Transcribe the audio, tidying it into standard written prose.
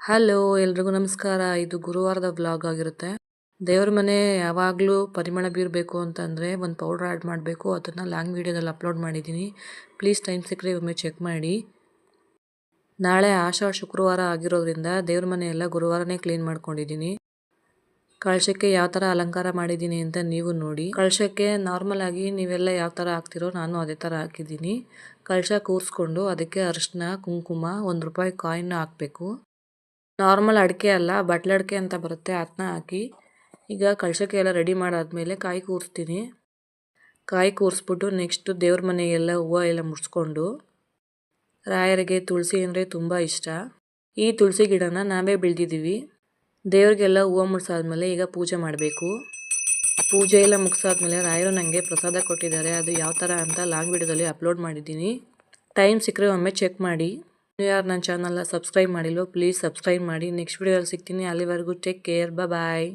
Hello ಎಲ್ರಿಗೂ ನಮಸ್ಕಾರ. ಇದು ಗುರುವಾರದ ವ್ಲಾಗ್ ಆಗಿರುತ್ತೆ. ದೇವ್ರ ಮನೆ ಯಾವಾಗಲೂ ಪರಿಮಳ ಬೀರಬೇಕು ಅಂತಂದರೆ ಒಂದು ಪೌಡ್ರ್ ಆ್ಯಡ್ ಮಾಡಬೇಕು. ಅದನ್ನು ಲಾಂಗ್ ವೀಡಿಯೋದಲ್ಲಿ ಅಪ್ಲೋಡ್ ಮಾಡಿದ್ದೀನಿ. ಪ್ಲೀಸ್ ಟೈಮ್ ಸಿಕ್ಕರೆ ಒಮ್ಮೆ ಚೆಕ್ ಮಾಡಿ. ನಾಳೆ ಆಷಾಢ ಶುಕ್ರವಾರ ಆಗಿರೋದ್ರಿಂದ ದೇವ್ರ ಮನೆ ಎಲ್ಲ ಗುರುವಾರನೇ ಕ್ಲೀನ್ ಮಾಡ್ಕೊಂಡಿದ್ದೀನಿ. ಕಳಶಕ್ಕೆ ಯಾವ ಥರ ಅಲಂಕಾರ ಮಾಡಿದ್ದೀನಿ ಅಂತ ನೀವು ನೋಡಿ. ಕಳಶಕ್ಕೆ ನಾರ್ಮಲ್ ಆಗಿ ನೀವೆಲ್ಲ ಯಾವ ಥರ ಹಾಕ್ತಿರೋ ನಾನು ಅದೇ ಥರ ಹಾಕಿದ್ದೀನಿ. ಕಳಶ ಕೂರಿಸ್ಕೊಂಡು ಅದಕ್ಕೆ ಅರಿಶಿನ, ಕುಂಕುಮ, ₹1 ಕಾಯಿನ್ನ ಹಾಕಬೇಕು. ನಾರ್ಮಲ್ ಅಡಿಕೆ ಅಲ್ಲ, ಬಟ್ಲೆ ಅಡಿಕೆ ಅಂತ ಬರುತ್ತೆ, ಅದನ್ನ ಹಾಕಿ ಈಗ ಕಳಶಕ್ಕೆ ಎಲ್ಲ ರೆಡಿ ಮಾಡಾದ್ಮೇಲೆ ಕಾಯಿ ಕೂರಿಸ್ತೀನಿ. ಕಾಯಿ ಕೂರಿಸ್ಬಿಟ್ಟು ನೆಕ್ಸ್ಟು ದೇವ್ರ ಮನೆಗೆಲ್ಲ ಹೂವು ಎಲ್ಲ ಮುಡಿಸ್ಕೊಂಡು, ರಾಯರಿಗೆ ತುಳಸಿ ಅಂದರೆ ತುಂಬ ಇಷ್ಟ. ಈ ತುಳಸಿ ಗಿಡನ ನಾವೇ ಬೆಳೆದಿದ್ದೀವಿ. ದೇವ್ರಿಗೆಲ್ಲ ಹೂವು ಮುಡಿಸಾದ್ಮೇಲೆ ಈಗ ಪೂಜೆ ಮಾಡಬೇಕು. ಪೂಜೆ ಎಲ್ಲ ಮುಗಿಸಾದ್ಮೇಲೆ ರಾಯರು ನನಗೆ ಪ್ರಸಾದ ಕೊಟ್ಟಿದ್ದಾರೆ. ಅದು ಯಾವ ಥರ ಅಂತ ಲಾಂಗ್ ವಿಡಿಯೋದಲ್ಲಿ ಅಪ್ಲೋಡ್ ಮಾಡಿದ್ದೀನಿ. ಟೈಮ್ ಸಿಕ್ಕರೆ ಒಮ್ಮೆ ಚೆಕ್ ಮಾಡಿ. ನೀವು ಯಾರು ನನ್ನ ಚಾನಲ್ನ ಸಬ್ಸ್ಕ್ರೈಬ್ ಮಾಡಿಲ್ವೋ ಪ್ಲೀಸ್ ಸಬ್ಸ್ಕ್ರೈಬ್ ಮಾಡಿ. ನೆಕ್ಸ್ಟ್ ವಿಡಿಯೋದಲ್ಲಿ ಸಿಗ್ತೀನಿ. ಅಲ್ಲಿವರೆಗೂ ಟೇಕ್ ಕೇರ್, ಬಾಯ್.